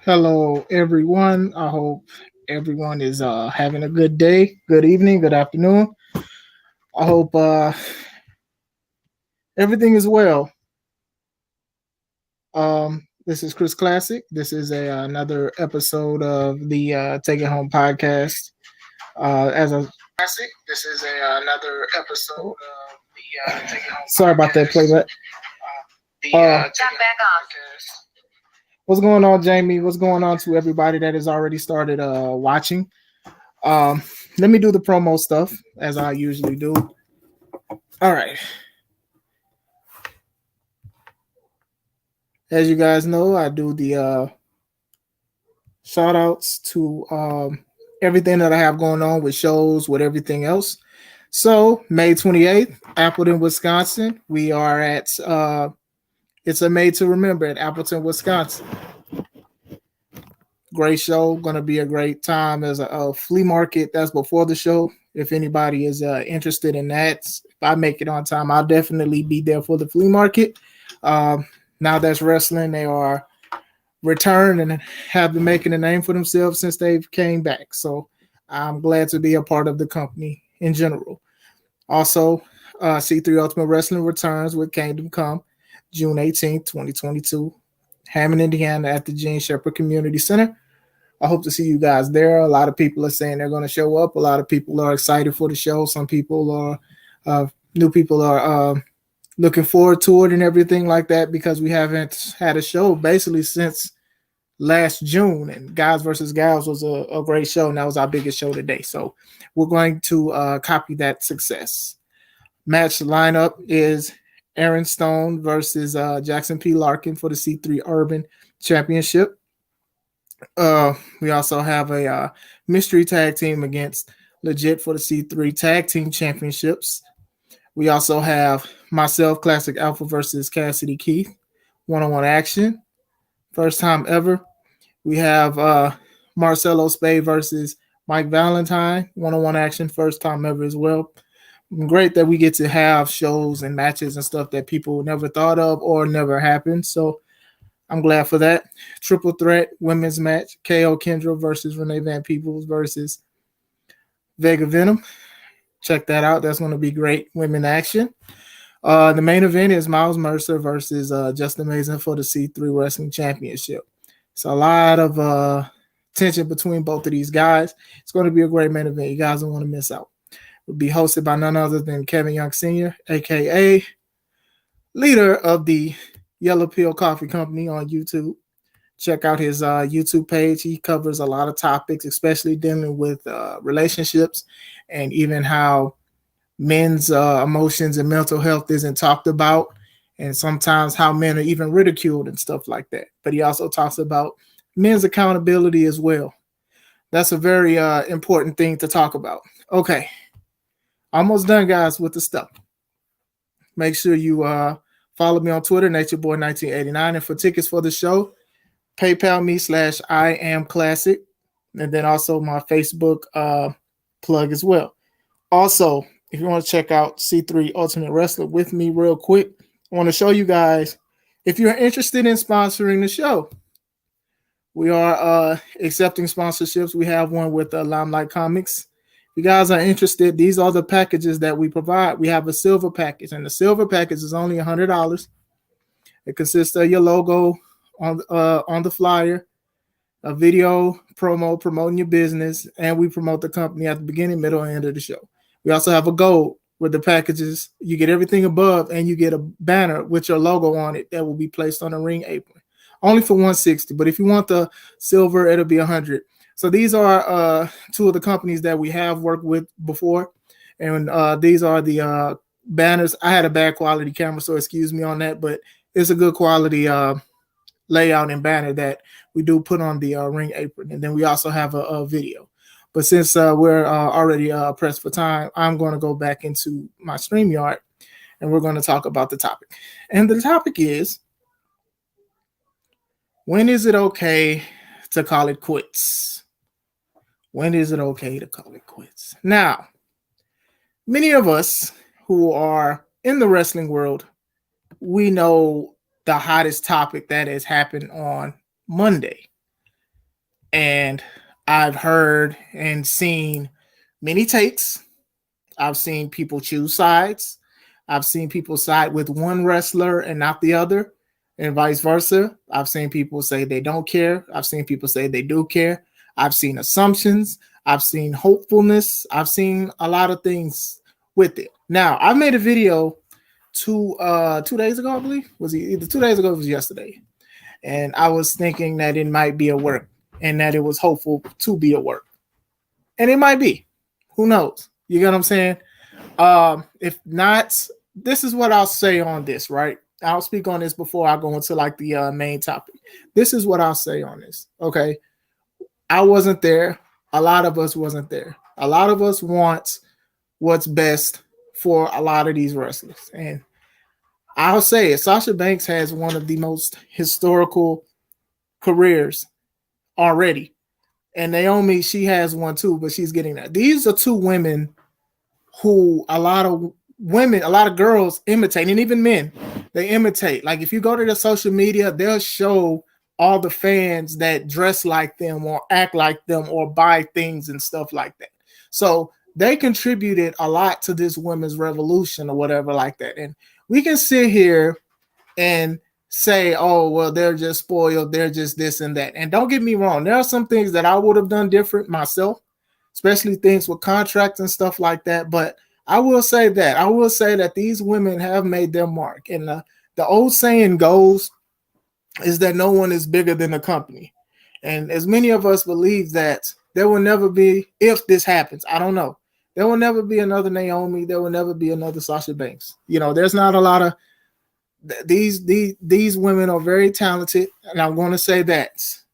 Hello, everyone. I hope everyone is having a good day, good evening, good afternoon. I hope everything is well. This is Chris Classic. This is another episode of the Take It Home podcast. As a classic, this is another episode of the Take It Home. Sorry about that playback. Back off. What's going on, Jamie? What's going on to everybody that has already started watching? Um, Let me do the promo stuff as I usually do. All right. As you guys know, I do the shout outs to everything that I have going on with shows, with everything else. So, May 28th, Appleton, Wisconsin. We are at, it's a May to Remember at Appleton, Wisconsin. Great show. Going to be a great time. There's a flea market that's before the show. If anybody is interested in that, if I make it on time, I'll definitely be there for the flea market. Now that's wrestling. They are returned and have been making a name for themselves since they've came back. So I'm glad to be a part of the company in general. Also, C3 Ultimate Wrestling returns with Kingdom Come June 18th, 2022. Hammond, Indiana at the Gene Shepherd Community Center. I hope to see you guys there. A lot of people are saying they're going to show up. A lot of people are excited for the show. Some people are, new people are looking forward to it and everything like that because we haven't had a show basically since last June. And Guys versus Gals was a great show, and that was our biggest show today. So we're going to copy that success. Match lineup is Aaron Stone versus Jackson P. Larkin for the C3 Urban Championship. We also have a mystery tag team against Legit for the C3 Tag Team Championships. We also have myself, Classic Alpha versus Cassidy Keith, one-on-one action. First time ever. We have Marcelo Spade versus Mike Valentine, one-on-one action, first time ever as well. Great that we get to have shows and matches and stuff that people never thought of or never happened. So I'm glad for that. Triple threat women's match, KO Kendra versus Renee Van Peebles versus Vega Venom. Check that out. That's going to be great women action. The main event is Miles Mercer versus Justin Mason for the C3 Wrestling Championship. It's a lot of tension between both of these guys. It's going to be a great main event. You guys don't want to miss out. Will be hosted by none other than Kevin Young Sr., a.k.a. leader of the Yellow Pill Coffee Company on YouTube. Check out his YouTube page. He covers a lot of topics, especially dealing with relationships and even how men's emotions and mental health isn't talked about, and sometimes how men are even ridiculed and stuff like that. But he also talks about men's accountability as well. That's a very important thing to talk about. Okay. Almost done, guys, with the stuff. Make sure you follow me on Twitter, NatureBoy1989. And for tickets for the show, PayPal me /IamClassic. And then also my Facebook plug as well. Also, if you want to check out C3 Ultimate Wrestler with me real quick, I want to show you guys, if you're interested in sponsoring the show, we are accepting sponsorships. We have one with Limelight Comics. If you guys are interested, these are the packages that we provide. We have a silver package, and the silver package is only $100. It consists of your logo on the flyer, a video promo promoting your business, and we promote the company at the beginning, middle, and end of the show. We also have a gold with the packages. You get everything above, and you get a banner with your logo on it that will be placed on a ring apron. Only for $160, but if you want the silver, it'll be $100. So these are two of the companies that we have worked with before, and these are the banners. I had a bad quality camera, so excuse me on that, but it's a good quality layout and banner that we do put on the ring apron, and then we also have a video. But since we're already pressed for time, I'm going to go back into my StreamYard, and we're going to talk about the topic. And the topic is, when is it okay to call it quits? When is it okay to call it quits? Now, Many of us who are in the wrestling world, we know the hottest topic that has happened on Monday. And I've heard and seen many takes. I've seen people choose sides. I've seen people side with one wrestler and not the other, and vice versa. I've seen people say they don't care. I've seen people say they do care. I've seen assumptions. I've seen hopefulness. I've seen a lot of things with it. Now, I made a video 2 days ago, I believe. Was it either 2 days ago or was yesterday? And I was thinking that it might be a work and that it was hopeful to be a work. And it might be. Who knows? You get what I'm saying? If not, this is what I'll say on this, right? I'll speak on this before I go into like the main topic. This is what I'll say on this. Okay. I wasn't there. A lot of us wasn't there. A lot of us want what's best for a lot of these wrestlers. And I'll say it. Sasha Banks has one of the most historical careers already. And Naomi, she has one too, but she's getting that. These are two women who a lot of women, a lot of girls imitate, and even men, they imitate. Like if you go to the social media, they'll show all the fans that dress like them or act like them or buy things and stuff like that. So they contributed a lot to this women's revolution or whatever like that. And we can sit here and say, oh, well, they're just spoiled. They're just this and that. And don't get me wrong. There are some things that I would have done different myself, especially things with contracts and stuff like that. But I will say that these women have made their mark. And the old saying goes is that no one is bigger than the company. And as many of us believe that there will never be, if this happens, I don't know, there will never be another Naomi. There will never be another Sasha Banks. You know, there's not a lot of these women are very talented. And I'm going to say that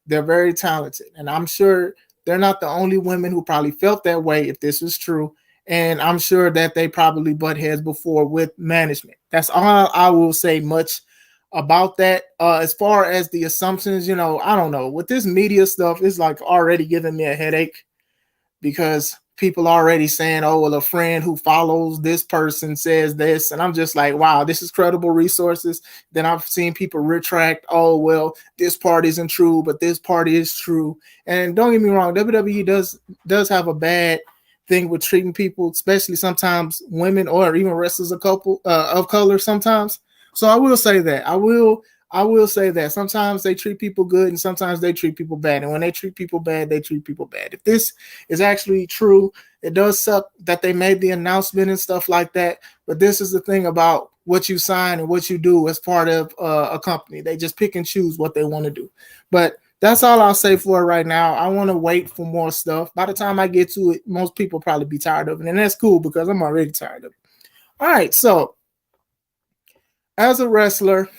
they're very talented. And I'm sure they're not the only women who probably felt that way if this was true. And I'm sure that they probably butt heads before with management. That's all I will say much about that. As far as the assumptions, you know, I don't know. With this media stuff, it's like already giving me a headache because people are already saying, oh, well, a friend who follows this person says this. And I'm just like, wow, this is credible resources. Then I've seen people retract, oh, well, this part isn't true, but this part is true. And don't get me wrong, WWE does have a bad thing with treating people, especially sometimes women or even wrestlers of color sometimes. So I will say that. I will say that sometimes they treat people good and sometimes they treat people bad. And when they treat people bad, they treat people bad. If this is actually true, it does suck that they made the announcement and stuff like that. But this is the thing about what you sign and what you do as part of a company. They just pick and choose what they want to do. But that's all I'll say for it right now. I want to wait for more stuff. By the time I get to it, most people probably be tired of it. And that's cool because I'm already tired of it. All right. So as a wrestler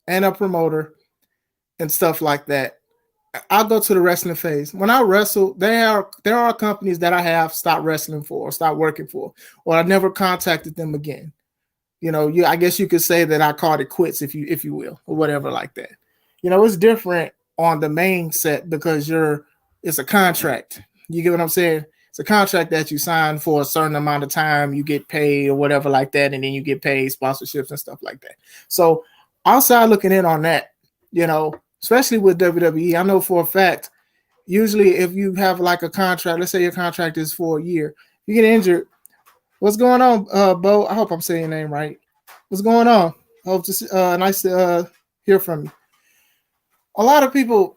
and a promoter and stuff like that, I'll go to the wrestling phase. When I wrestle, there are companies that I have stopped wrestling for or stopped working for, or I never contacted them again. You know, I guess you could say that I called it quits, if you will, or whatever like that. You know, it's different on the main set because it's a contract. You get what I'm saying? It's a contract that you sign for a certain amount of time, you get paid or whatever like that, and then you get paid sponsorships and stuff like that. So outside looking in on that, you know, especially with WWE, I know for a fact, usually if you have like a contract, let's say your contract is for a year, you get injured. What's going on, Bo? I hope I'm saying your name right. What's going on? Hope to nice to hear from you. A lot of people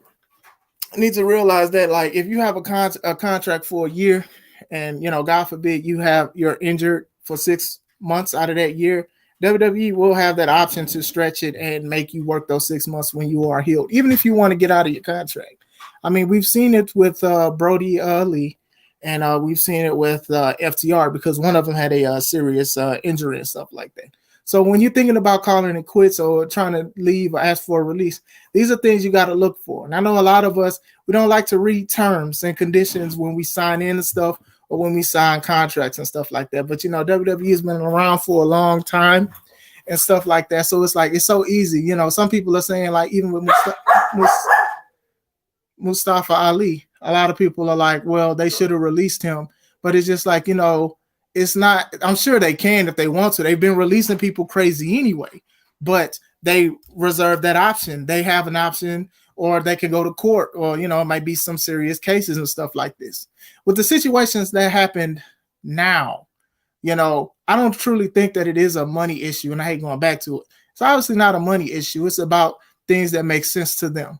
need to realize that, like, if you have a contract for a year, and you know, God forbid, you're injured for 6 months out of that year, WWE will have that option to stretch it and make you work those 6 months when you are healed, even if you want to get out of your contract. I mean, we've seen it with Brody Lee, and we've seen it with FTR because one of them had a serious injury and stuff like that. So when you're thinking about calling it quits or trying to leave or ask for a release, these are things you got to look for. And I know a lot of us, we don't like to read terms and conditions when we sign in and stuff or when we sign contracts and stuff like that. But, you know, WWE has been around for a long time and stuff like that. So it's like, it's so easy. You know, some people are saying, like, even with Mustafa Ali, a lot of people are like, well, they should have released him. But it's just like, you know, it's not, I'm sure they can if they want to. They've been releasing people crazy anyway, but they reserve that option. They have an option, or they can go to court, or, you know, it might be some serious cases and stuff like this. With the situations that happened now, you know, I don't truly think that it is a money issue, and I hate going back to it. It's obviously not a money issue. It's about things that make sense to them.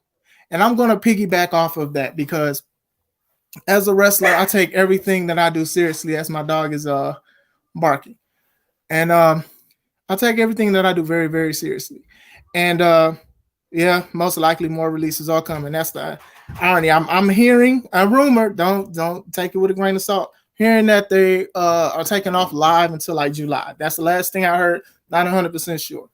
And I'm going to piggyback off of that because as a wrestler, I take everything that I do seriously, as my dog is barking. And I take everything that I do very, very seriously. And yeah, most likely more releases are coming. That's the irony. I'm hearing a rumor. Don't take it with a grain of salt. Hearing that they are taking off live until like July. That's the last thing I heard. Not 100% sure.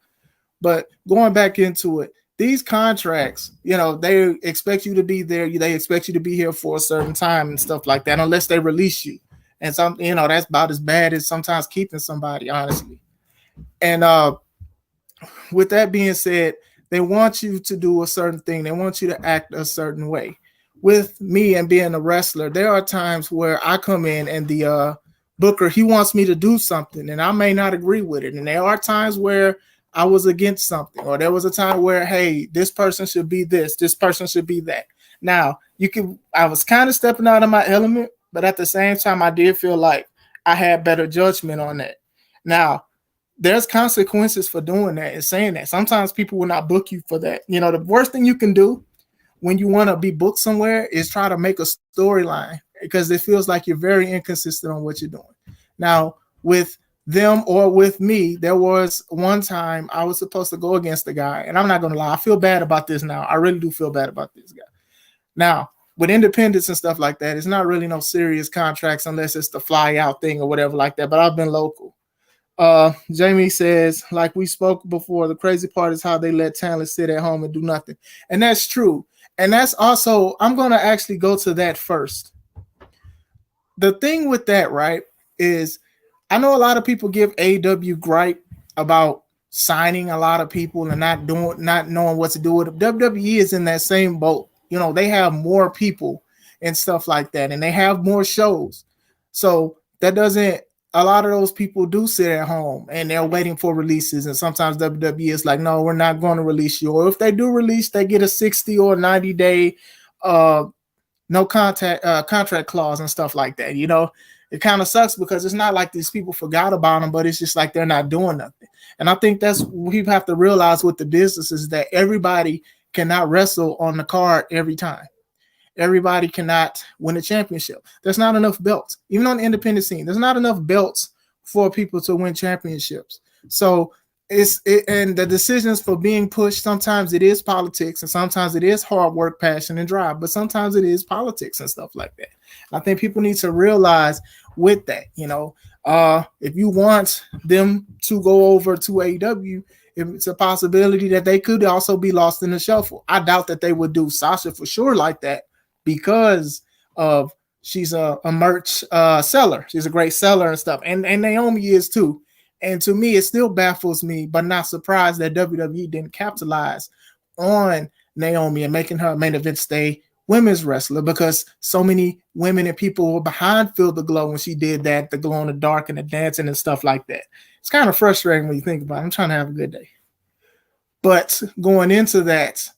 But going back into it, these contracts, you know, they expect you to be there. They expect you to be here for a certain time and stuff like that, unless they release you. And some, you know, that's about as bad as sometimes keeping somebody, honestly. And with that being said, they want you to do a certain thing. They want you to act a certain way. With me and being a wrestler, there are times where I come in and the booker, he wants me to do something, and I may not agree with it. And there are times where I was against something, or there was a time where, hey, this person should be this person should be that. Now, I was kind of stepping out of my element, but at the same time, I did feel like I had better judgment on that. Now, there's consequences for doing that and saying that. Sometimes people will not book you for that. You know, the worst thing you can do when you want to be booked somewhere is try to make a storyline, because it feels like you're very inconsistent on what you're doing. Now, with them or with me, there was one time I was supposed to go against the guy, and I'm not going to lie, I feel bad about this now. I really do feel bad about this guy. Now, with independence and stuff like that, it's not really no serious contracts unless it's the fly out thing or whatever like that, but I've been local. Jamie says, like we spoke before, the crazy part is how they let talent sit at home and do nothing. And that's true. And that's also, I'm going to actually go to that first. The thing with that, right, is I know a lot of people give AEW gripe about signing a lot of people and not knowing what to do with them. WWE is in that same boat. You know, they have more people and stuff like that, and they have more shows. So that doesn't, a lot of those people do sit at home and they're waiting for releases. And sometimes WWE is like, no, we're not going to release you. Or if they do release, they get a 60 or 90-day no contract clause and stuff like that. You know, it kind of sucks because it's not like these people forgot about them, but it's just like they're not doing nothing. And I think that's what we have to realize with the business is that everybody cannot wrestle on the card every time. Everybody cannot win a championship. There's not enough belts. Even on the independent scene, there's not enough belts for people to win championships. So and the decisions for being pushed, sometimes it is politics and sometimes it is hard work, passion, and drive, but sometimes it is politics and stuff like that. I think people need to realize with that, you know, if you want them to go over to AEW, it's a possibility that they could also be lost in the shuffle. I doubt that they would do Sasha for sure like that, because of she's a merch seller. She's a great seller and stuff. And Naomi is too. And to me, it still baffles me, but not surprised that WWE didn't capitalize on Naomi and making her a main event stay women's wrestler, because so many women and people were behind Feel the Glow when she did that, the glow in the dark and the dancing and stuff like that. It's kind of frustrating when you think about it. I'm trying to have a good day. But going into that,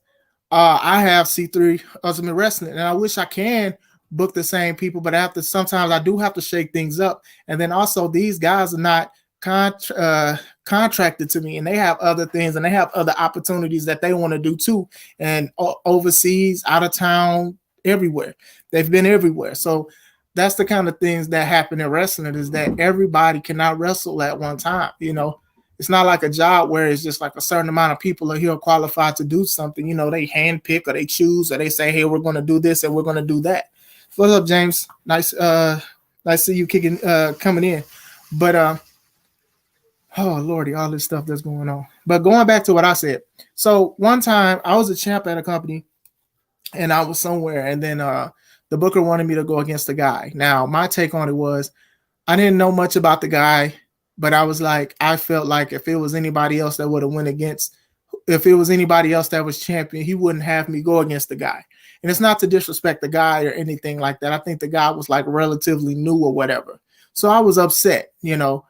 I have C3 Ultimate Wrestling, and I wish I can book the same people, but sometimes I do have to shake things up. And then also these guys are not contracted to me, and they have other things and they have other opportunities that they want to do too. And overseas, out of town, everywhere. They've been everywhere. So that's the kind of things that happen in wrestling, is that everybody cannot wrestle at one time. You know, it's not like a job where it's just like a certain amount of people are here qualified to do something. You know, they handpick or they choose or they say, hey, we're going to do this and we're going to do that. What's up, James? Nice to see you coming in. But oh Lordy, all this stuff that's going on. But going back to what I said. So one time I was a champ at a company and I was somewhere, and then the booker wanted me to go against the guy. Now, my take on it was I didn't know much about the guy, but I was like, I felt like if it was anybody else that would have went against, if it was anybody else that was champion, he wouldn't have me go against the guy. And it's not to disrespect the guy or anything like that. I think the guy was like relatively new or whatever. So I was upset, you know.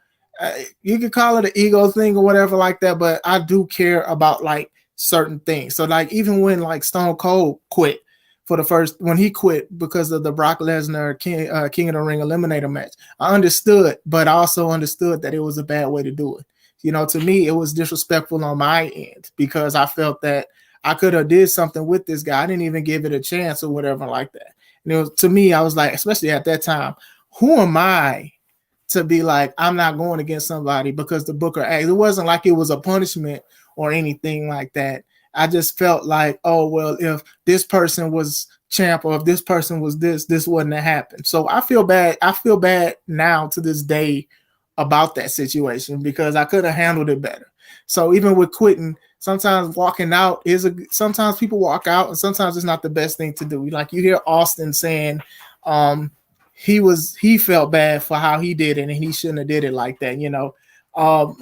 You could call it an ego thing or whatever like that, but I do care about like certain things. So like even when like Stone Cold quit for the first when he quit because of the Brock Lesnar King of the Ring Eliminator match, I understood, but I also understood that it was a bad way to do it. You know, to me, it was disrespectful on my end because I felt that I could have did something with this guy. I didn't even give it a chance or whatever like that. And it was to me, I was like, especially at that time, who am I to be like, I'm not going against somebody because the booker asked? It wasn't like it was a punishment or anything like that. I just felt like, oh, well, if this person was champ or if this person was this wouldn't have happened. So I feel bad. I feel bad now to this day about that situation because I could have handled it better. So even with quitting, sometimes walking out sometimes people walk out and sometimes it's not the best thing to do. Like you hear Austin saying, he felt bad for how he did it and he shouldn't have did it like that, you know.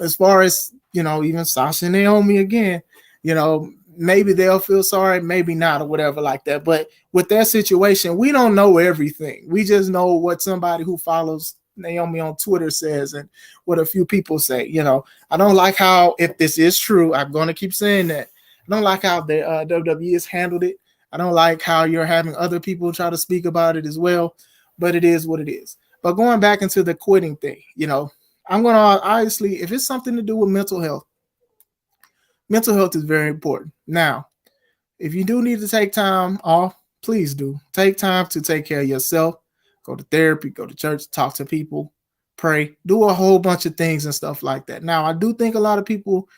As far as, you know, even Sasha and Naomi again, you know, maybe they'll feel sorry, maybe not or whatever like that. But with that situation, we don't know everything. We just know what somebody who follows Naomi on Twitter says and what a few people say. You know, I don't like how, if this is true, I'm going to keep saying that. I don't like how the WWE has handled it. I don't like how you're having other people try to speak about it as well, but it is what it is. But going back into the quitting thing, you know, I'm going to obviously, if it's something to do with mental health is very important. Now, if you do need to take time off, please do. Take time to take care of yourself. Go to therapy, go to church, talk to people, pray, do a whole bunch of things and stuff like that. Now, I do think a lot of people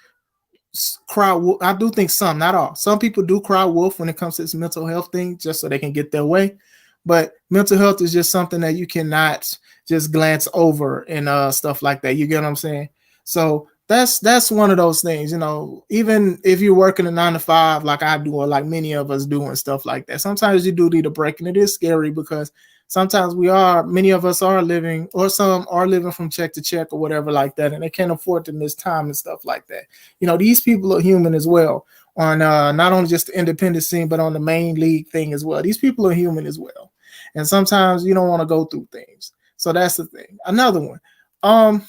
cry wolf. I do think some, not all. Some people do cry wolf when it comes to this mental health thing just so they can get their way. But mental health is just something that you cannot just glance over and stuff like that. You get what I'm saying? So that's one of those things, you know, even if you're working a 9 to 5 like I do or like many of us do and stuff like that, sometimes you do need a break. And it is scary because sometimes many of us are living, or some are living from check to check or whatever like that, and they can't afford to miss time and stuff like that. You know, these people are human as well on not only just the independent scene, but on the main league thing as well. These people are human as well. And sometimes you don't want to go through things. So that's the thing. Another one.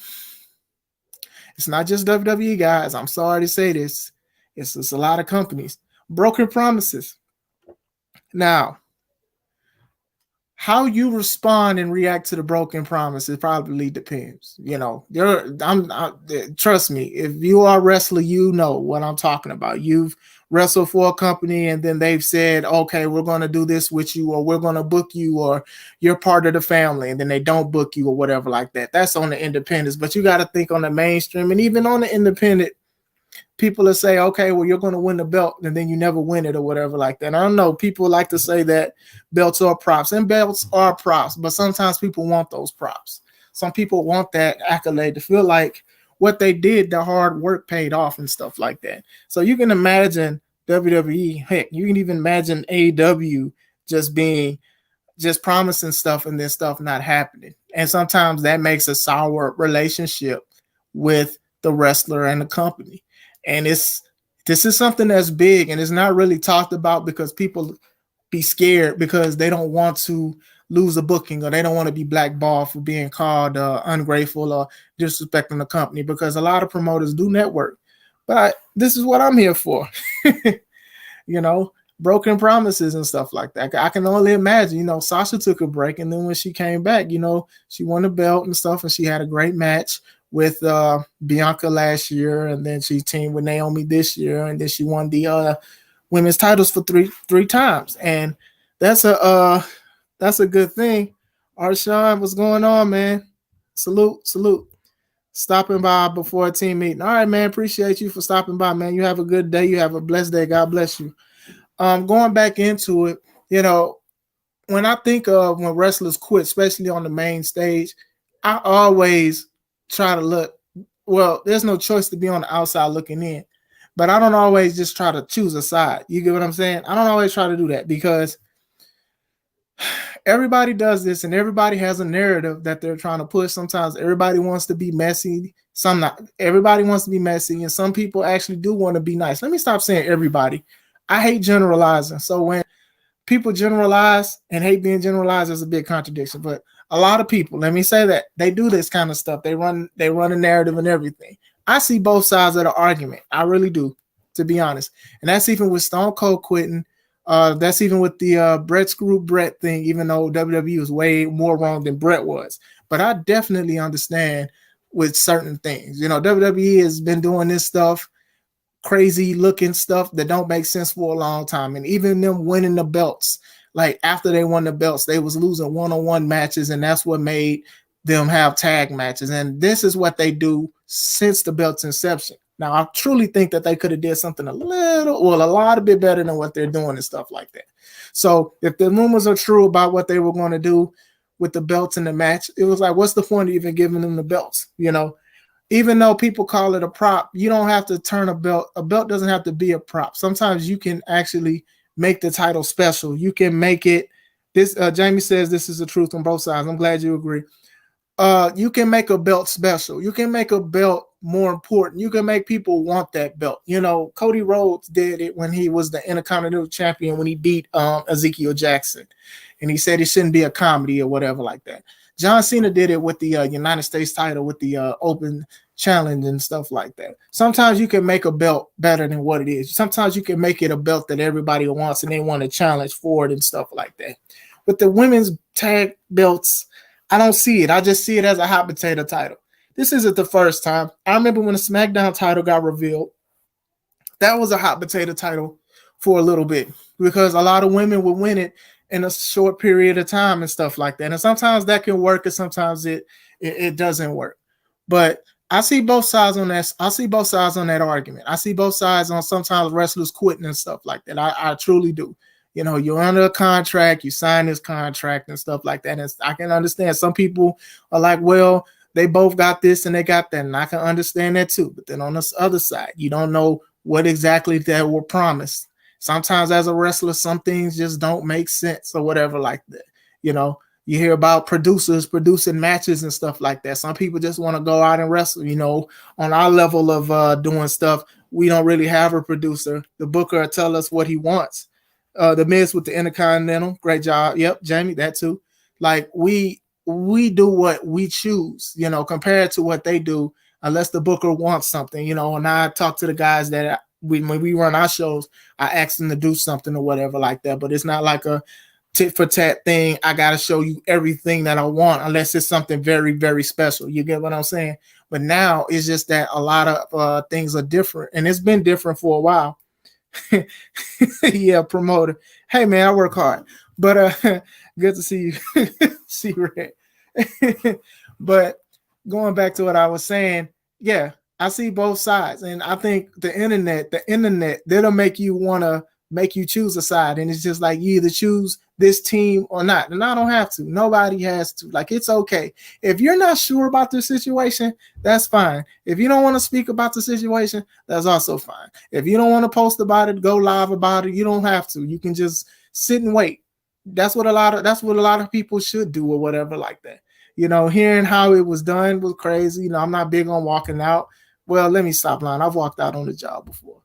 It's not just WWE, guys. I'm sorry to say this. It's just a lot of companies. Broken promises. Now, how you respond and react to the broken promises probably depends. You know, trust me, if you are a wrestler, you know what I'm talking about. You've wrestled for a company and then they've said, okay, we're going to do this with you, or we're going to book you, or you're part of the family, and then they don't book you or whatever like that. That's on the independents. But you got to think on the mainstream, and even on the independent, people will say, okay, well, you're going to win the belt and then you never win it or whatever like that. And I don't know. People like to say that belts are props, and belts are props, but sometimes people want those props. Some people want that accolade to feel like what they did, the hard work paid off and stuff like that. So you can imagine WWE, heck, you can even imagine AEW just promising stuff and then stuff not happening. And sometimes that makes a sour relationship with the wrestler and the company. And this is something that's big and it's not really talked about because people be scared because they don't want to lose a booking, or they don't want to be blackballed for being called ungrateful or disrespecting the company, because a lot of promoters do network. But this is what I'm here for. You know, broken promises and stuff like that. I can only imagine, you know, Sasha took a break, and then when she came back, you know, she won the belt and stuff, and she had a great match with Bianca last year, and then she teamed with Naomi this year, and then she won the women's titles for three times, and that's a good thing. Arshawn, what's going on, man? Salute. Stopping by before a team meeting. All right, man. Appreciate you for stopping by, man. You have a good day. You have a blessed day. God bless you. Going back into it, you know, when I think of when wrestlers quit, especially on the main stage, I always try to look, well, there's no choice to be on the outside looking in, but I don't always just try to choose a side. You get what I'm saying? I don't always try to do that because everybody does this and everybody has a narrative that they're trying to push. Sometimes everybody wants to be messy. Some not. Everybody wants to be messy, and some people actually do want to be nice. Let me stop saying everybody. I hate generalizing. So when people generalize and hate being generalized, is a big contradiction. But A lot of people, let me say that, they do this kind of stuff. They run a narrative and everything. I see both sides of the argument. I really do, to be honest. And that's even with Stone Cold quitting. That's even with the Brett Screw Brett thing, even though WWE was way more wrong than Brett was. But I definitely understand with certain things. You know, WWE has been doing this stuff, crazy looking stuff that don't make sense for a long time. And even them winning the belts, like after they won the belts, they was losing one-on-one matches, and that's what made them have tag matches. And this is what they do since the belt's inception. Now, I truly think that they could have did something a lot bit better than what they're doing and stuff like that. So if the rumors are true about what they were going to do with the belts in the match, it was like, what's the point of even giving them the belts? You know, even though people call it a prop, you don't have to turn a belt. A belt doesn't have to be a prop. Sometimes you can actually make the title special. You can make it this. Jamie says this is the truth on both sides. I'm glad you agree. You can make a belt special. You can make a belt more important. You can make people want that belt. You know, Cody Rhodes did it when he was the Intercontinental Champion, when he beat Ezekiel Jackson, and he said it shouldn't be a comedy or whatever like that. John Cena did it with the United States title, with the Open Challenge and stuff like that. Sometimes you can make a belt better than what it is. Sometimes you can make it a belt that everybody wants and they want to challenge for it and stuff like that. With the women's tag belts, I don't see it. I just see it as a hot potato title. This isn't the first time. I remember when the SmackDown title got revealed, that was a hot potato title for a little bit because a lot of women would win it in a short period of time and stuff like that. And sometimes that can work and sometimes it doesn't work. But I see both sides on that. I see both sides on that argument. I see both sides on sometimes wrestlers quitting and stuff like that. I truly do. You know, you're under a contract, you sign this contract and stuff like that. And I can understand some people are like, well, they both got this and they got that. And I can understand that too. But then on the other side, you don't know what exactly that were promised. Sometimes as a wrestler, some things just don't make sense or whatever like that. You know, you hear about producers producing matches and stuff like that. Some people just want to go out and wrestle. You know, on our level of doing stuff, we don't really have a producer. The booker will tell us what he wants. The Miz with the Intercontinental, great job. Yep, Jamie, that too. Like we do what we choose, you know, compared to what they do, unless the booker wants something, you know. And I talk to the guys that when we run our shows, I ask them to do something or whatever like that. But it's not like a tit for tat thing. I got to show you everything that I want unless it's something very, very special. You get what I'm saying? But now it's just that a lot of things are different, and it's been different for a while. Yeah, promoter. Hey man, I work hard, but good to see you. See Red. But going back to what I was saying, yeah, I see both sides, and I think the internet, that'll make you choose a side, and it's just like you either choose this team or not. And I don't have to. Nobody has to. Like, it's okay. If you're not sure about the situation, that's fine. If you don't want to speak about the situation, that's also fine. If you don't want to post about it, go live about it, you don't have to. You can just sit and wait. That's what a lot of people should do or whatever like that. You know, hearing how it was done was crazy. You know, I'm not big on walking out. Well, let me stop lying. I've walked out on the job before.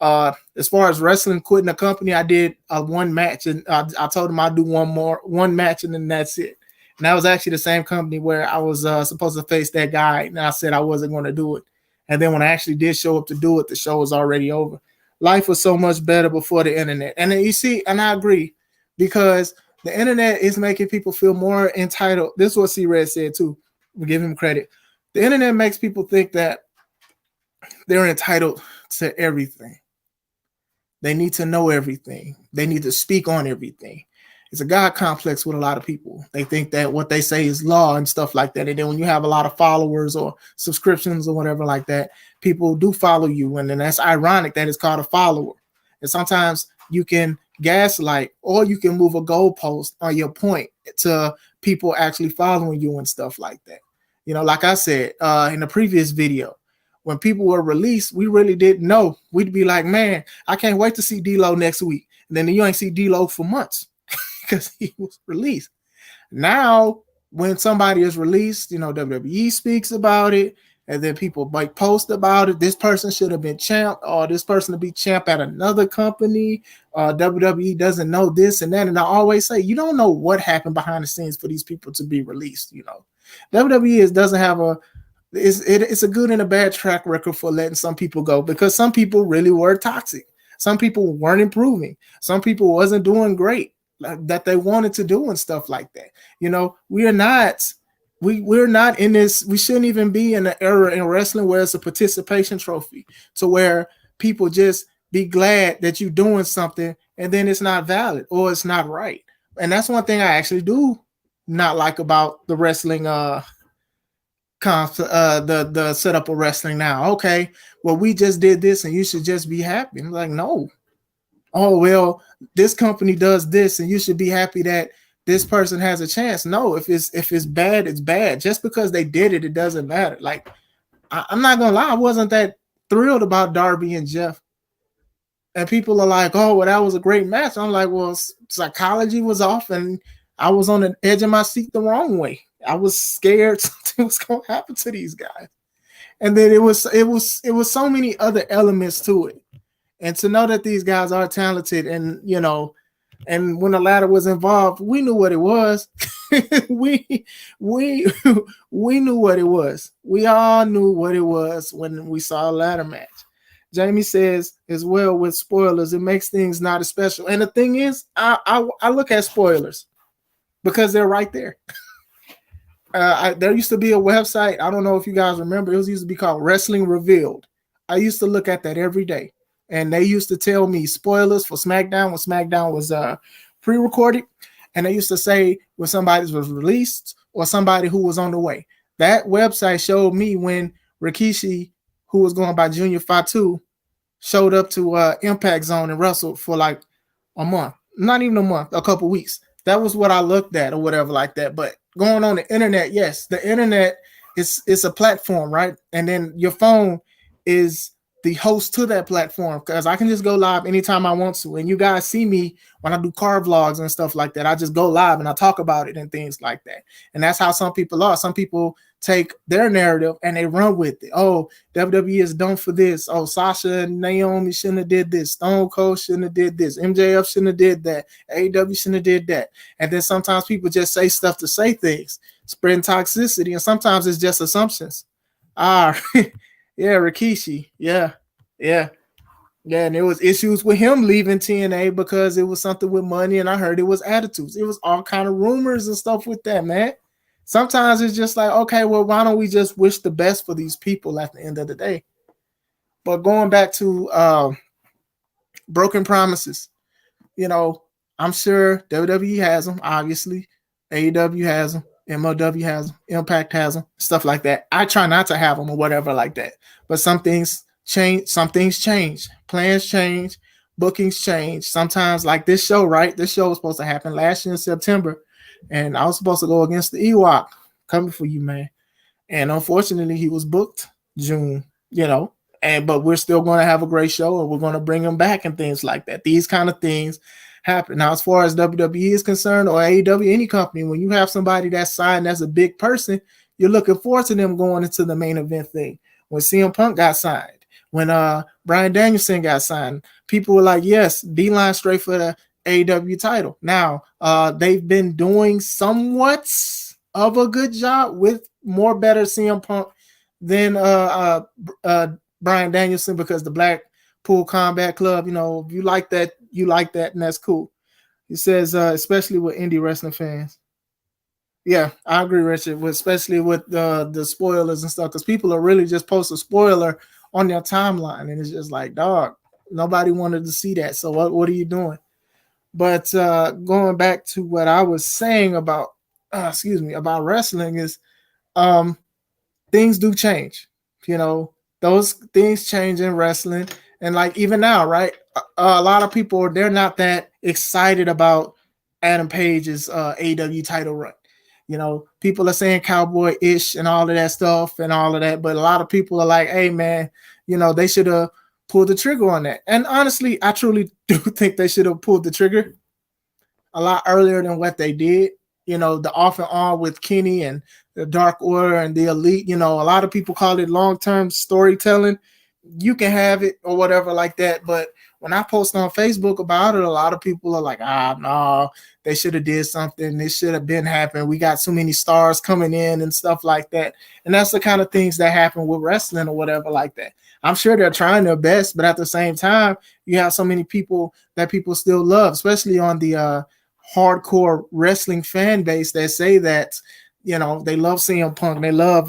As far as wrestling, quitting a company, I did one match, and I told them I'd do one match, and then that's it. And that was actually the same company where I was supposed to face that guy, and I said I wasn't going to do it. And then when I actually did show up to do it, the show was already over. Life was so much better before the internet. And then you see, and I agree, because the internet is making people feel more entitled. This is what C-Red said too. We give him credit. The internet makes people think that they're entitled to everything. They need to know everything. They need to speak on everything. It's a God complex with a lot of people. They think that what they say is law and stuff like that. And then when you have a lot of followers or subscriptions or whatever like that, people do follow you. And then that's ironic that it's called a follower. And sometimes you can gaslight, or you can move a goalpost on your point to people actually following you and stuff like that. You know, like I said in the previous video, when people were released, we really didn't know. We'd be like, man, I can't wait to see D-Lo next week. And then you ain't see D-Lo for months because he was released. Now, when somebody is released, you know, WWE speaks about it. and then people might post about it. This person should have been champ, or this person to be champ at another company. WWE doesn't know this and that. And I always say, you don't know what happened behind the scenes for these people to be released. WWE doesn't have it's a good and a bad track record for letting some people go, because some people really were toxic. Some people weren't improving. Some people wasn't doing great that they wanted to do and stuff like that. We're not in this. We shouldn't even be in an era in wrestling where it's a participation trophy, to where people just be glad that you're doing something and then it's not valid or it's not right. And that's one thing I actually do not like about the wrestling the setup of wrestling now. Okay, well, we just did this and you should just be happy. I'm like, no. Oh, well, this company does this and you should be happy that this person has a chance. No, if it's bad, it's bad. Just because they did it, it doesn't matter. Like, I'm not gonna lie, I wasn't that thrilled about Darby and Jeff. And people are like, oh, well, that was a great match. I'm like, well, psychology was off and I was on the edge of my seat the wrong way. I was scared something was gonna happen to these guys. And then it was so many other elements to it. And to know that these guys are talented, and and when the ladder was involved, we knew what it was. we knew what it was. We all knew what it was when we saw a ladder match. Jamie says as well, with spoilers, it makes things not as special. And the thing is, I look at spoilers because they're right there. There used to be a website. I don't know if you guys remember. It used to be called Wrestling Revealed. I used to look at that every day. And they used to tell me spoilers for SmackDown when SmackDown was pre-recorded. And they used to say when somebody was released or somebody who was on the way. That website showed me when Rikishi, who was going by Junior Fatu, showed up to Impact Zone and wrestled for like a month. Not even a month, a couple weeks. That was what I looked at or whatever like that. But going on the internet, yes, the internet is a platform, right? And then your phone is the host to that platform, because I can just go live anytime I want to. And you guys see me when I do car vlogs and stuff like that. I just go live and I talk about it and things like that. And that's how some people are. Some people take their narrative and they run with it. Oh, WWE is done for this. Oh, Sasha and Naomi shouldn't have did this. Stone Cold shouldn't have did this. MJF shouldn't have did that. AEW shouldn't have did that. And then sometimes people just say stuff to say things, spreading toxicity. And sometimes it's just assumptions. Yeah, Rikishi. Yeah. And there was issues with him leaving TNA because it was something with money, and I heard it was attitudes. It was all kind of rumors and stuff with that, man. Sometimes it's just like, okay, well, why don't we just wish the best for these people at the end of the day? But going back to broken promises, I'm sure WWE has them, obviously. AEW has them. MLW has them. Impact has them. Stuff like that. I try not to have them or whatever like that. But some things change. Some things change. Plans change. Bookings change. Sometimes, like this show, right? This show was supposed to happen last year in September. And I was supposed to go against the Ewok. Coming for you, man. And unfortunately, he was booked June, but we're still going to have a great show, and we're going to bring him back and things like that. These kind of things happen. Now, as far as WWE is concerned, or AEW, any company, when you have somebody that's signed as a big person, you're looking forward to them going into the main event thing. When CM Punk got signed, when Bryan Danielson got signed, people were like, yes, D-line straight for the AEW title. Now, they've been doing somewhat of a good job with more better CM Punk than Bryan Danielson, because the Blackpool Combat Club, if you like that, and that's cool. He says, especially with indie wrestling fans. Yeah, I agree, Richard, especially with the spoilers and stuff, because people are really just post a spoiler on their timeline, and it's just like, dog, nobody wanted to see that. So what are you doing? But going back to what I was saying about wrestling is things do change. Those things change in wrestling. And like even now, right? A lot of people, they're not that excited about Adam Page's AEW title run. People are saying cowboy-ish and all of that stuff and all of that. But a lot of people are like, hey, man, they should have pulled the trigger on that. And honestly, I truly do think they should have pulled the trigger a lot earlier than what they did. the off and on with Kenny and the Dark Order and the Elite. A lot of people call it long-term storytelling. You can have it or whatever like that, but when I post on Facebook about it, a lot of people are like, no, they should have did something. This should have been happening. We got so many stars coming in and stuff like that. And that's the kind of things that happen with wrestling or whatever like that. I'm sure they're trying their best, but at the same time, you have so many people that people still love, especially on the hardcore wrestling fan base that say that, they love CM Punk, they love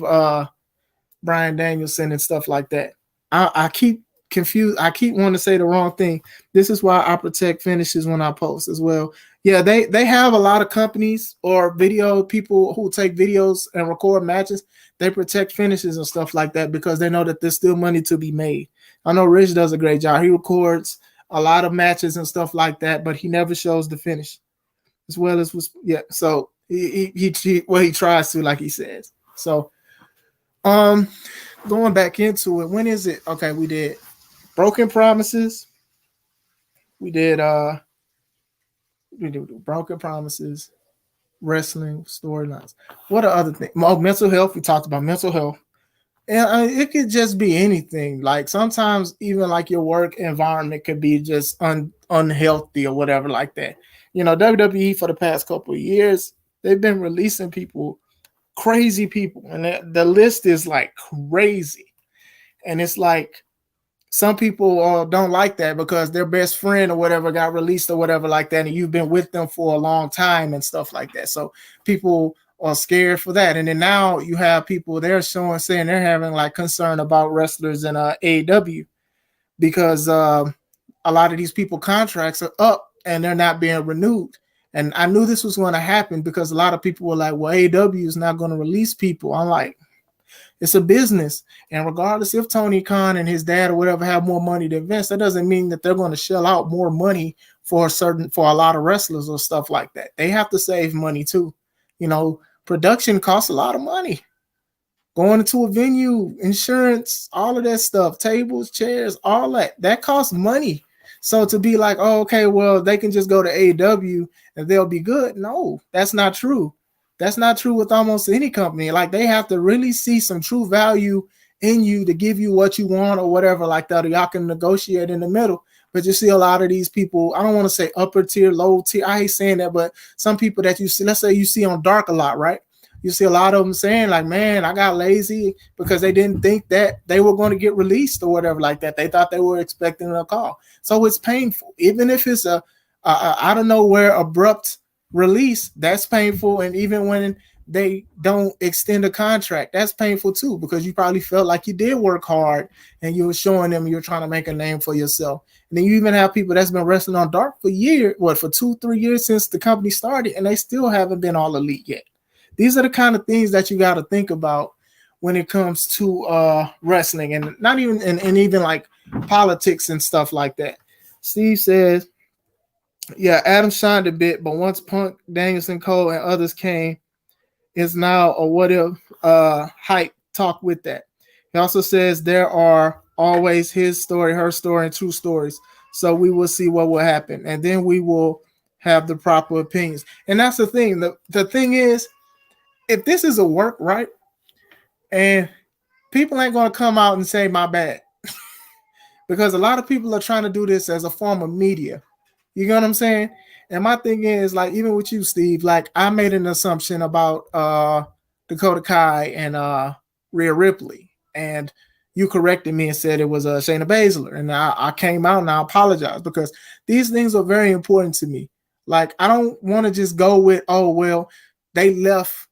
Bryan Danielson and stuff like that. I keep confused. I keep wanting to say the wrong thing. This is why I protect finishes when I post as well. Yeah, they have a lot of companies or video people who take videos and record matches. They protect finishes and stuff like that because they know that there's still money to be made. I know Rich does a great job. He records a lot of matches and stuff like that, but he never shows the finish as well as was. Yeah, so he tries to, like he says. So going back into it, when is it? Okay, we did Broken Promises. We did Broken Promises, wrestling storylines. What are other things? Oh, mental health. We talked about mental health. And it could just be anything. Like sometimes even like your work environment could be just unhealthy or whatever like that. WWE for the past couple of years, they've been releasing people, crazy people, and the list is like crazy. And it's like some people don't like that because their best friend or whatever got released or whatever like that, and you've been with them for a long time and stuff like that. So people are scared for that. And then now you have people they're saying they're having like concern about wrestlers in AEW because a lot of these people contracts are up and they're not being renewed. And I knew this was going to happen because a lot of people were like, well, AEW is not going to release people. I'm like, it's a business. And regardless if Tony Khan and his dad or whatever have more money than Vince, that doesn't mean that they're going to shell out more money for a lot of wrestlers or stuff like that. They have to save money too. Production costs a lot of money. Going into a venue, insurance, all of that stuff, tables, chairs, all that costs money. So to be like, oh, okay, well, they can just go to AEW and they'll be good. No, that's not true. That's not true with almost any company. Like they have to really see some true value in you to give you what you want or whatever like that, or y'all can negotiate in the middle. But you see a lot of these people, I don't want to say upper tier, low tier. I hate saying that, but some people that you see, let's say you see on Dark a lot, right? You see a lot of them saying like, man, I got lazy because they didn't think that they were going to get released or whatever like that. They thought they were expecting a call. So it's painful. Even if it's a out of nowhere abrupt release, that's painful. And even when they don't extend a contract, that's painful too, because you probably felt like you did work hard and you were showing them you're trying to make a name for yourself. And then you even have people that's been wrestling on Dark for years, for 2-3 years since the company started, and they still haven't been all elite yet. These are the kind of things that you got to think about when it comes to wrestling, and not even and even like politics and stuff like that. Steve says, yeah, Adam shined a bit, but once Punk, Danielson, Cole, and others came, is now a what if hype talk with that. He also says there are always his story, her story, and true stories. So we will see what will happen, and then we will have the proper opinions. And that's the thing. The thing is, if this is a work, right, and people ain't going to come out and say my bad because a lot of people are trying to do this as a form of media. You know what I'm saying? And my thing is, like, even with you, Steve, like I made an assumption about Dakota Kai and Rhea Ripley, and you corrected me and said it was Shayna Baszler, and I came out and I apologize because these things are very important to me. Like I don't want to just go with, oh well, they left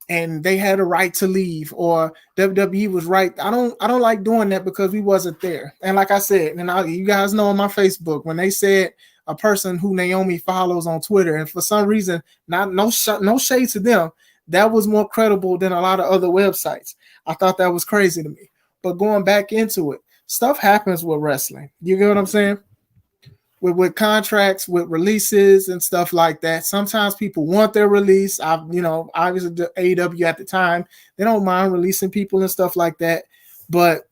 and they had a right to leave, or WWE was right. I don't like doing that because we wasn't there. And like I said, and you guys know on my Facebook when they said a person who Naomi follows on Twitter, and for some reason, no shade to them, that was more credible than a lot of other websites. I thought that was crazy to me. But going back into it, stuff happens with wrestling. You get what I'm saying? With contracts, with releases and stuff like that. Sometimes people want their release. Obviously the AEW at the time, they don't mind releasing people and stuff like that. But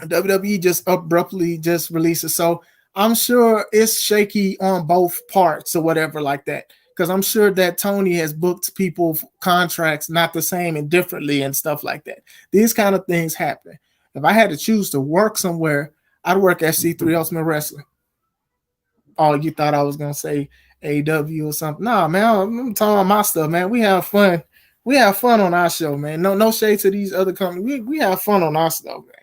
WWE just abruptly just releases. So I'm sure it's shaky on both parts or whatever like that. because I'm sure that Tony has booked people contracts not the same and differently and stuff like that. These kind of things happen. If I had to choose to work somewhere, I'd work at C3 Ultimate Wrestling. Oh, you thought I was gonna say AW or something? Nah, man, I'm talking about my stuff, man. We have fun. We have fun on our show, man. No shade to these other companies. We have fun on our stuff, man.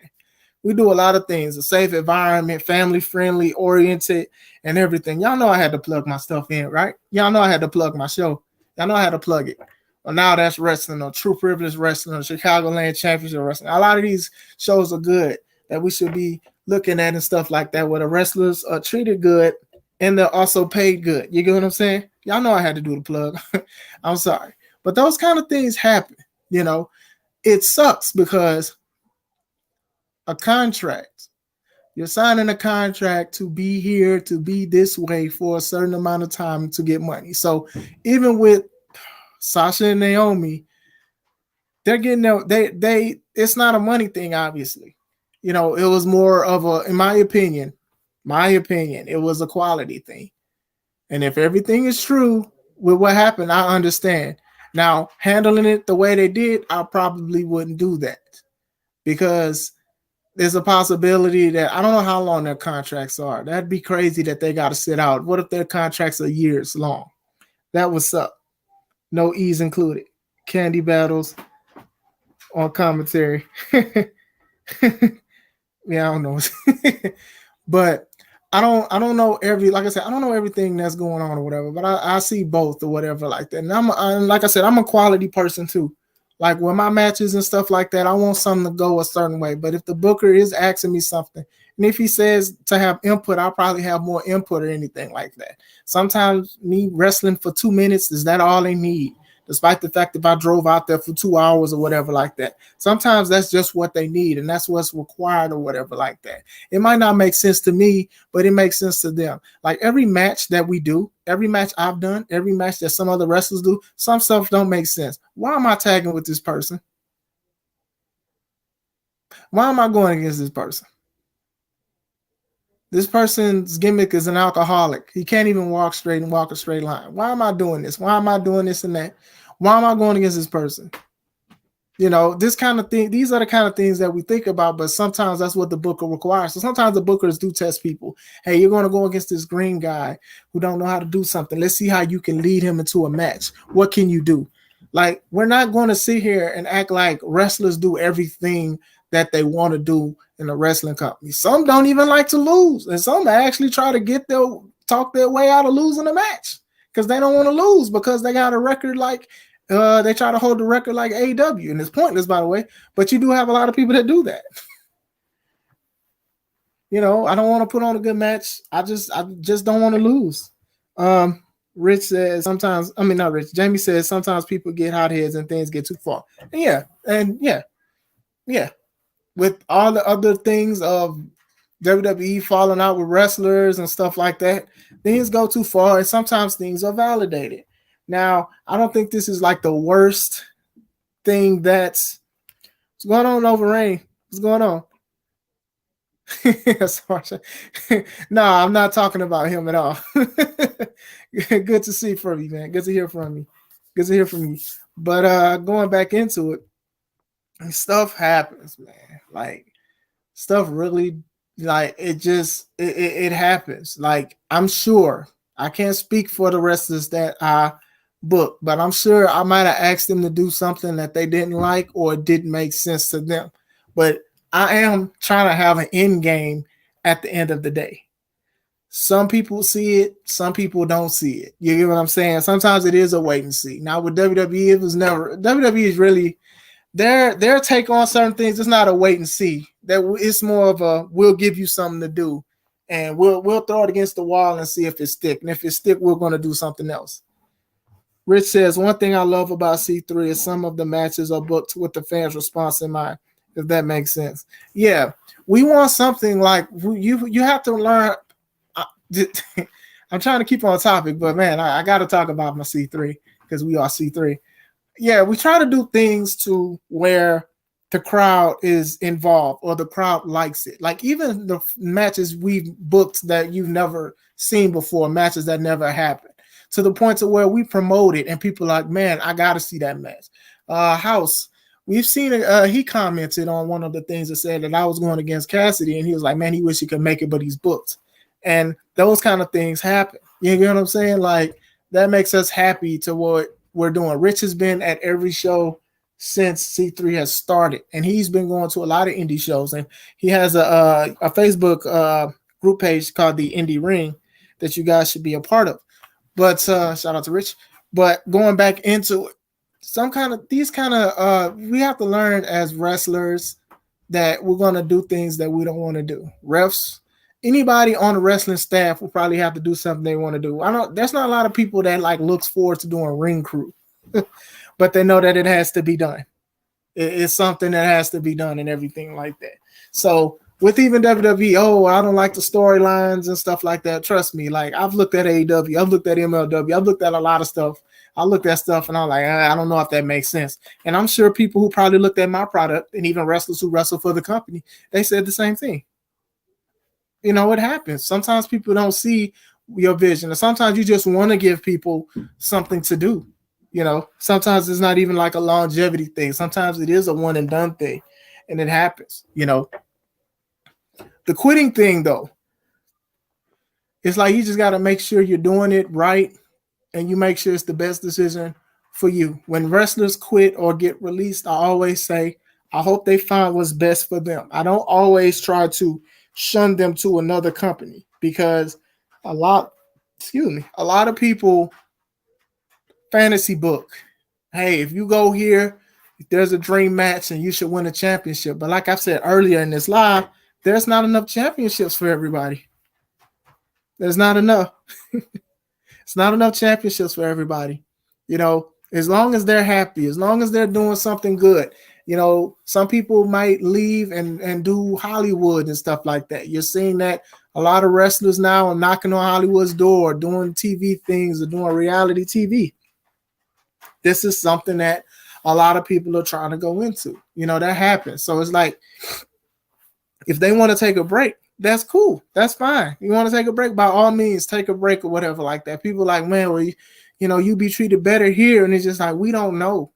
We do a lot of things, a safe environment, family friendly, oriented, and everything. Y'all know I had to plug my stuff in, right? Y'all know I had to plug my show. Y'all know I had to plug it. Well, now that's wrestling, or True Privilege Wrestling, or Chicagoland Championship Wrestling. A lot of these shows are good that we should be looking at and stuff like that, where the wrestlers are treated good and they're also paid good. You get what I'm saying? Y'all know I had to do the plug. I'm sorry. But those kind of things happen. You know, it sucks because a contract, you're signing a contract to be here, to be this way for a certain amount of time to get money. So even with Sasha and Naomi, they're getting it's not a money thing, obviously. You know, it was more of a, in my opinion, it was a quality thing. And if everything is true with what happened, I understand. Now, handling it the way they did, I probably wouldn't do that, because there's a possibility that I don't know how long their contracts are. That'd be crazy that they got to sit out. What if their contracts are years long? That would suck. No E's included. Candy battles on commentary. Yeah, I don't know. But I don't know like I said, I don't know everything that's going on or whatever, but I see both or whatever like that. And like I said, I'm a quality person too. Like when my matches and stuff like that, I want something to go a certain way. But if the booker is asking me something, and if he says to have input, I'll probably have more input or anything like that. Sometimes me wrestling for 2 minutes, is that all they need? Despite the fact that if I drove out there for 2 hours or whatever like that. Sometimes that's just what they need, and that's what's required or whatever like that. It might not make sense to me, but it makes sense to them. Like every match that we do, every match I've done, every match that some other wrestlers do, some stuff don't make sense. Why am I tagging with this person? Why am I going against this person? This person's gimmick is an alcoholic. He can't even walk straight and walk a straight line. Why am I doing this? Why am I doing this and that? Why am I going against this person? You know, this kind of thing, these are the kind of things that we think about, but sometimes that's what the booker requires. So sometimes the bookers do test people. Hey, you're going to go against this green guy who don't know how to do something. Let's see how you can lead him into a match. What can you do? Like, we're not going to sit here and act like wrestlers do everything that they want to do in a wrestling company. Some don't even like to lose, and some actually try to talk their way out of losing a match because they don't want to lose, because they got a record like they try to hold the record like AW, and it's pointless, by the way. But you do have a lot of people that do that. You know, I don't want to put on a good match. I just don't want to lose. Rich says sometimes, I mean, not Rich, Jamie says sometimes people get hotheads and things get too far. And yeah. With all the other things of WWE falling out with wrestlers and stuff like that, things go too far, and sometimes things are validated. Now, I don't think this is like the worst thing what's going on over Rain. What's going on? No, I'm not talking about him at all. Good to see from you, man. Good to hear from you. Good to hear from you. But going back into it, stuff happens, man. Like, stuff really, like, it happens. Like, I'm sure, I can't speak for the wrestlers that I booked, but I'm sure I might have asked them to do something that they didn't like or it didn't make sense to them. But I am trying to have an end game at the end of the day. Some people see it, some people don't see it. You get what I'm saying? Sometimes it is a wait and see. Now with WWE, it was never, WWE is really their take on certain things. It's not a wait and see. That it's more of a, we'll give you something to do, and we'll throw it against the wall and see if it stick. And if it stick, we're going to do something else. Rich says, one thing I love about C3 is some of the matches are booked with the fans' response in mind, if that makes sense. Yeah, we want something like, you have to learn. I'm trying to keep on topic, but man, I got to talk about my C3 because we are C3. Yeah, we try to do things to where the crowd is involved or the crowd likes it. Like even the matches we've booked that you've never seen before, matches that never happened. to the point to where we promote it and people are like, man, I got to see that match. House, we've seen it. He commented on one of the things that said that I was going against Cassidy, and he was like, man, he wish he could make it, but he's booked. And those kind of things happen. You know what I'm saying? Like, that makes us happy to what we're doing. Rich has been at every show since C3 has started, and he's been going to a lot of indie shows, and he has a Facebook group page called the Indie Ring that you guys should be a part of. But shout out to Rich. But going back into it, we have to learn as wrestlers that we're going to do things that we don't want to do. Refs, anybody on the wrestling staff will probably have to do something they want to do. There's not a lot of people that like looks forward to doing ring crew, but they know that it has to be done. It's something that has to be done and everything like that. So with even WWE, I don't like the storylines and stuff like that. Trust me, like I've looked at AEW, I've looked at MLW, I've looked at a lot of stuff. I looked at stuff and I'm like, I don't know if that makes sense. And I'm sure people who probably looked at my product and even wrestlers who wrestle for the company, they said the same thing. You know, it happens. Sometimes people don't see your vision, and sometimes you just want to give people something to do. You know, sometimes it's not even like a longevity thing. Sometimes it is a one and done thing, and it happens. You know, the quitting thing though, it's like you just got to make sure you're doing it right, and you make sure it's the best decision for you. When wrestlers quit or get released, I always say, I hope they find what's best for them. I don't always try to shun them to another company, because a lot of people fantasy book, hey, if you go here, there's a dream match and you should win a championship. But like I said earlier in this live, there's not enough championships for everybody. There's not enough. It's not enough championships for everybody. You know, as long as they're happy, as long as they're doing something good. You know, some people might leave and do Hollywood and stuff like that. You're seeing that a lot of wrestlers now are knocking on Hollywood's door, doing TV things or doing reality TV. This is something that a lot of people are trying to go into. You know, that happens. So it's like, if they want to take a break, that's cool. That's fine. You want to take a break, by all means, take a break or whatever like that. People are like, man, well, you be treated better here. And it's just like, we don't know,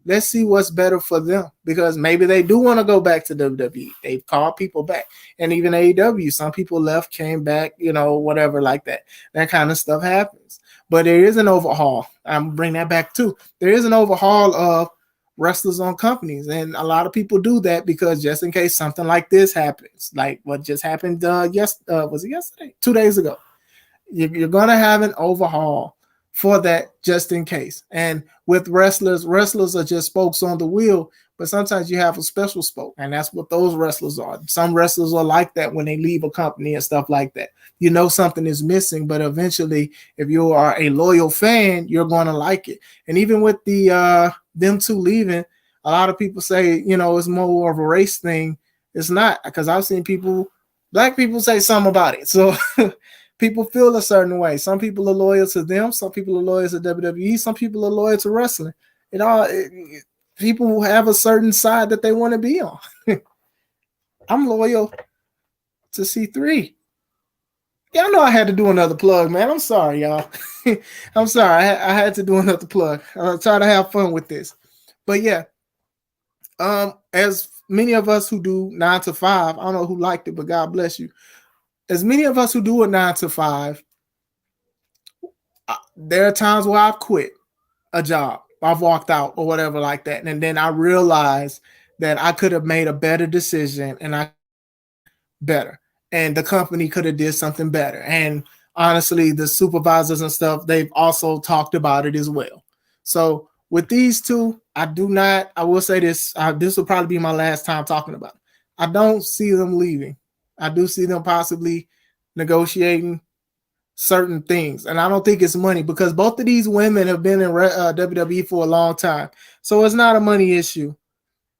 let's see what's better for them, because maybe they do want to go back to WWE. They've called people back, and even AEW, some people left, came back, whatever like that. That kind of stuff happens. But there is an overhaul. I'm bring that back too. There is an overhaul of wrestlers on companies, and a lot of people do that because just in case something like this happens, like what just happened. Was it yesterday? 2 days ago. You're gonna have an overhaul for that, just in case. And with wrestlers are just spokes on the wheel, but sometimes you have a special spoke, and that's what those wrestlers are. Some wrestlers are like that when they leave a company and stuff like that. Something is missing, but eventually, if you are a loyal fan, you're going to like it. And even with the them two leaving, a lot of people say, it's more of a race thing. It's not, because I've seen black people say something about it. So people feel a certain way. Some people are loyal to them. Some people are loyal to WWE. Some people are loyal to wrestling. People have a certain side that they want to be on. I'm loyal to C3. Yeah, I know I had to do another plug, man. I'm sorry, y'all. I'm sorry. I had to do another plug. I'll try to have fun with this. But yeah, as many of us who do 9 to 5, I don't know who liked it, but God bless you. As many of us who do a 9 to 5, there are times where I've quit a job. I've walked out or whatever like that. And then I realized that I could have made a better decision, and the company could have did something better. And honestly, the supervisors and stuff, they've also talked about it as well. So with these two, I will say this, this will probably be my last time talking about it. I don't see them leaving. I do see them possibly negotiating certain things. And I don't think it's money, because both of these women have been in WWE for a long time. So it's not a money issue.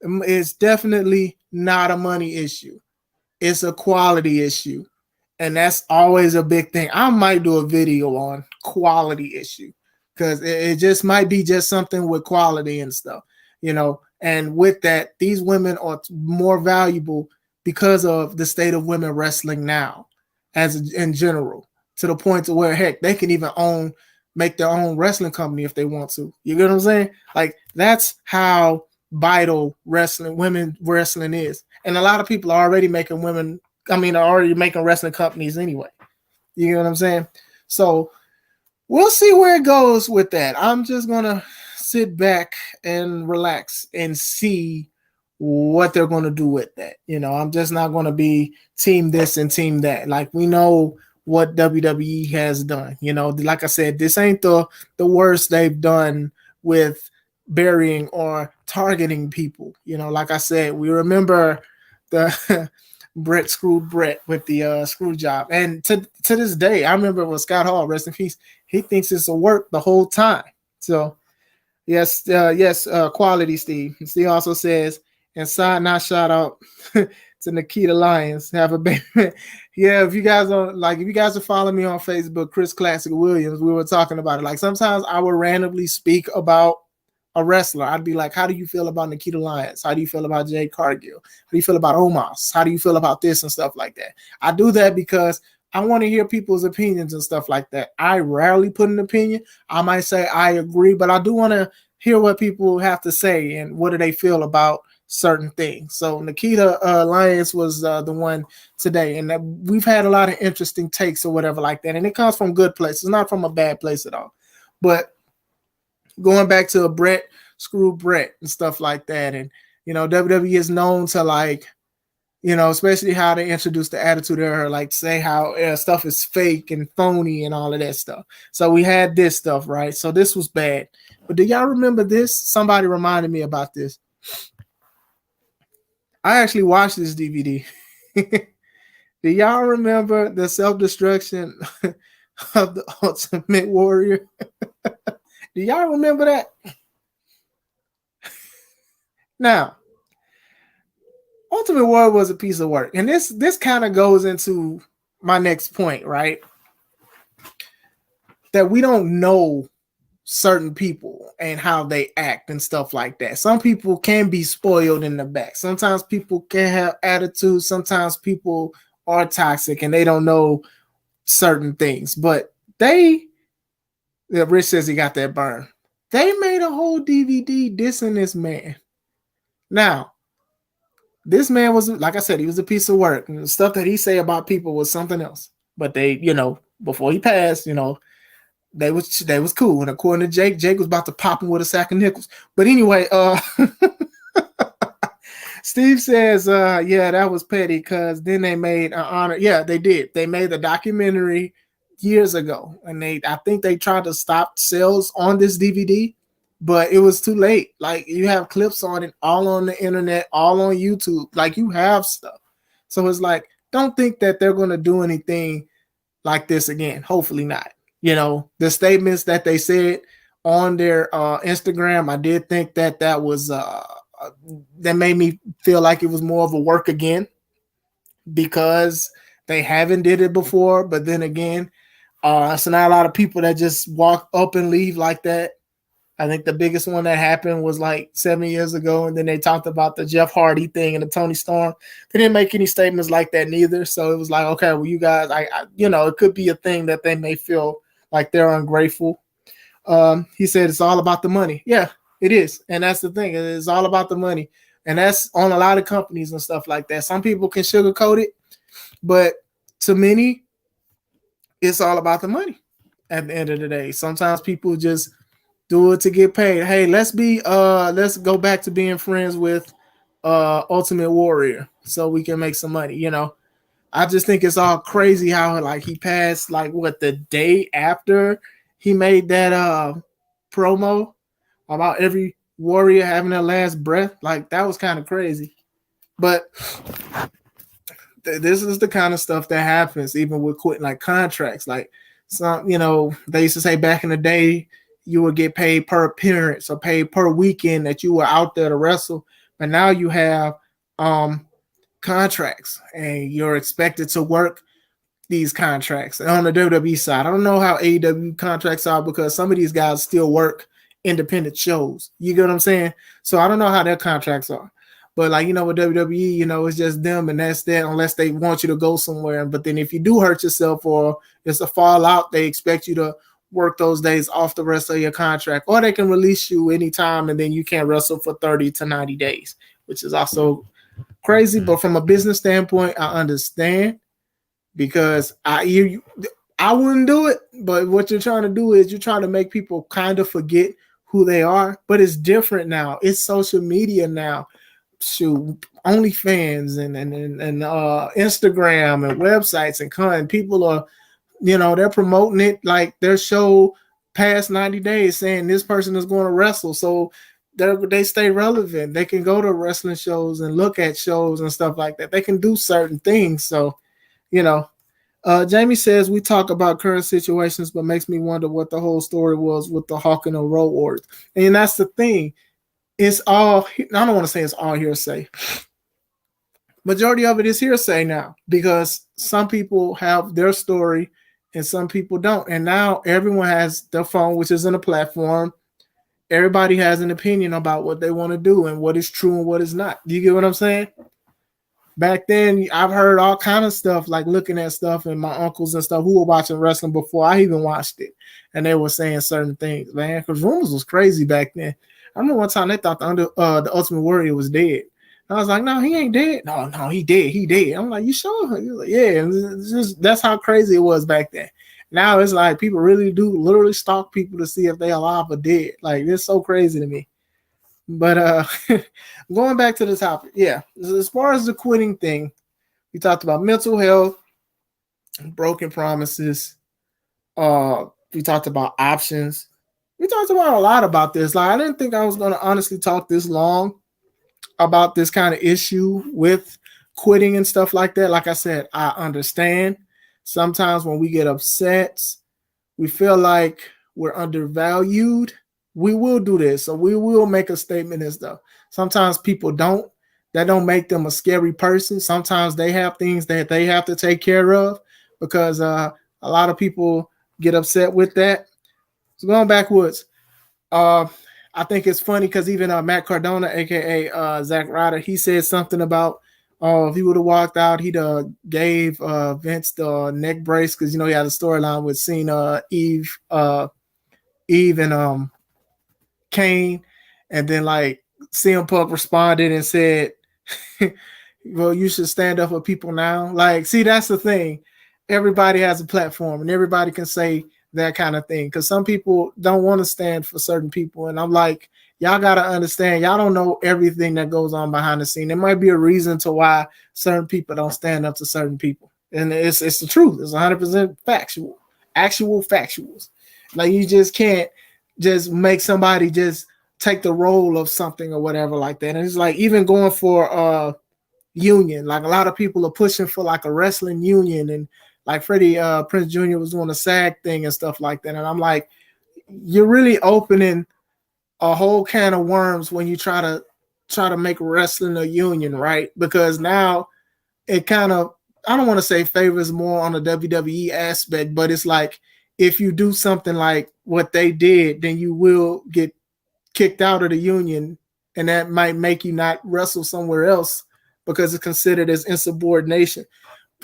It's definitely not a money issue. It's a quality issue. And that's always a big thing. I might do a video on quality issue, because it just might be just something with quality and stuff, and with that, these women are more valuable because of the state of women wrestling now, in general, to the point to where, heck, they can even own make their own wrestling company if they want to. You get what I'm saying? Like that's how vital women wrestling is. And a lot of people are already making already making wrestling companies anyway. You get what I'm saying? So we'll see where it goes with that. I'm just gonna sit back and relax and see what they're gonna do with that. I'm just not gonna be team this and team that. Like we know what WWE has done. Like I said, this ain't the worst they've done with burying or targeting people. Like I said, we remember the Brett screwed Brett with the screw job. And to this day, I remember when Scott Hall, rest in peace, he thinks it's a work the whole time. So yes, quality Steve. Steve also says, and side not shout out to Nikita Lyons. Have a baby. Yeah, if you guys are following me on Facebook, Chris Classic Williams, we were talking about it. Like sometimes I would randomly speak about a wrestler. I'd be like, how do you feel about Nikita Lyons? How do you feel about Jade Cargill? How do you feel about Omos? How do you feel about this and stuff like that? I do that because I want to hear people's opinions and stuff like that. I rarely put an opinion. I might say I agree, but I do want to hear what people have to say and what do they feel about certain things. So Nikita Lyons was the one today, and we've had a lot of interesting takes or whatever like that, and it comes from good places, not from a bad place at all. But going back to a Brett screw Brett and stuff like that, and WWE is known to especially how they introduce the attitude era, like say how stuff is fake and phony and all of that stuff. So we had this stuff, right? So this was bad. But do y'all remember this? Somebody reminded me about this. I actually watched this DVD. Do y'all remember the self-destruction of the Ultimate Warrior? Do y'all remember that? Now, Ultimate Warrior was a piece of work. And this kind of goes into my next point, right? That we don't know certain people and how they act and stuff like that. Some people can be spoiled in the back. Sometimes people can have attitude. Sometimes people are toxic and they don't know certain things. But Rich says he got that burn. They made a whole DVD dissing this man. Now, this man was, like I said, he was a piece of work. And the stuff that he say about people was something else. But they, before he passed, they was cool. And according to Jake was about to pop him with a sack of nickels. But anyway, Steve says, yeah, that was petty because then they made an honor. Yeah, they did. They made the documentary years ago. And I think they tried to stop sales on this DVD, but it was too late. Like you have clips on it all on the internet, all on YouTube. Like you have stuff. So it's like, don't think that they're going to do anything like this again. Hopefully not. The statements that they said on their Instagram, I did think that was that made me feel like it was more of a work again because they haven't did it before. But then again, so not a lot of people that just walk up and leave like that. I think the biggest one that happened was like 7 years ago, and then they talked about the Jeff Hardy thing and the Tony Storm. They didn't make any statements like that neither. So it was like, okay, well, you guys, it could be a thing that they may feel like they're ungrateful. He said it's all about the money. Yeah, it is. And that's the thing. It's all about the money. And that's on a lot of companies and stuff like that. Some people can sugarcoat it, but to many, it's all about the money at the end of the day. Sometimes people just do it to get paid. Hey, let's go back to being friends with Ultimate Warrior so we can make some money, I just think it's all crazy how like he passed the day after he made that promo about every warrior having their last breath. Like that was kind of crazy. But this is the kind of stuff that happens even with quitting like contracts. Like some, they used to say back in the day you would get paid per appearance or paid per weekend that you were out there to wrestle. But now you have contracts and you're expected to work these contracts. And on the WWE side, I don't know how AEW contracts are because some of these guys still work independent shows. You get what I'm saying? So I don't know how their contracts are. But with WWE, it's just them and that's that unless they want you to go somewhere. But then if you do hurt yourself or it's a fallout, they expect you to work those days off the rest of your contract, or they can release you anytime and then you can't wrestle for 30 to 90 days, which is also crazy. But from a business standpoint, I understand because I wouldn't do it. But what you're trying to do is you're trying to make people kind of forget who they are. But it's different now. It's social media now. Shoot, OnlyFans and Instagram and websites and people are, they're promoting it like their show past 90 days, saying this person is going to wrestle. So they stay relevant. They can go to wrestling shows and look at shows and stuff like that. They can do certain things. So, Jamie says we talk about current situations, but makes me wonder what the whole story was with the Hawk and the Road Warriors. And that's the thing. It's all, I don't want to say it's all hearsay. Majority of it is hearsay now because some people have their story and some people don't. And now everyone has their phone, which is in a platform. Everybody has an opinion about what they want to do and what is true and what is not. Do you get what I'm saying? Back then, I've heard all kind of stuff, like looking at stuff and my uncles and stuff who were watching wrestling before I even watched it. And they were saying certain things, man, because rumors was crazy back then. I remember one time they thought the Ultimate Warrior was dead. I was like, no, he ain't dead. No, he dead. He dead. I'm like, you sure? He was like, yeah. It's just, that's how crazy it was back then. Now it's like people really do literally stalk people to see if they alive or dead. Like, it's so crazy to me. But going back to the topic, yeah. As far as the quitting thing, we talked about mental health, broken promises. We talked about options. We talked about a lot about this. Like, I didn't think I was going to honestly talk this long about this kind of issue with quitting and stuff like that. Like I said, I understand. Sometimes when we get upset, we feel like we're undervalued. We will do this. So we will make a statement and stuff. Sometimes people don't. That don't make them a scary person. Sometimes they have things that they have to take care of because a lot of people get upset with that. So going backwards, I think it's funny because even Matt Cardona, aka Zack Ryder, he said something about if he would have walked out, he'd gave Vince the neck brace because he had a storyline with seeing Eve and Kane, and then like CM Punk responded and said, "Well, you should stand up for people now." Like, see, that's the thing. Everybody has a platform, and everybody can say that kind of thing because some people don't want to stand for certain people, and I'm like, y'all got to understand, y'all don't know everything that goes on behind the scene. There might be a reason to why certain people don't stand up to certain people, and it's the truth. It's 100% factual, actual factuals. Like, you just can't just make somebody just take the role of something or whatever like that. And it's like even going for union, like a lot of people are pushing for like a wrestling union, and like Freddie Prinze Jr. was doing a SAG thing and stuff like that. And I'm like, you're really opening a whole can of worms when you try to make wrestling a union, right? Because now it kind of, I don't want to say favors more on the WWE aspect, but it's like if you do something like what they did, then you will get kicked out of the union, and that might make you not wrestle somewhere else because it's considered as insubordination.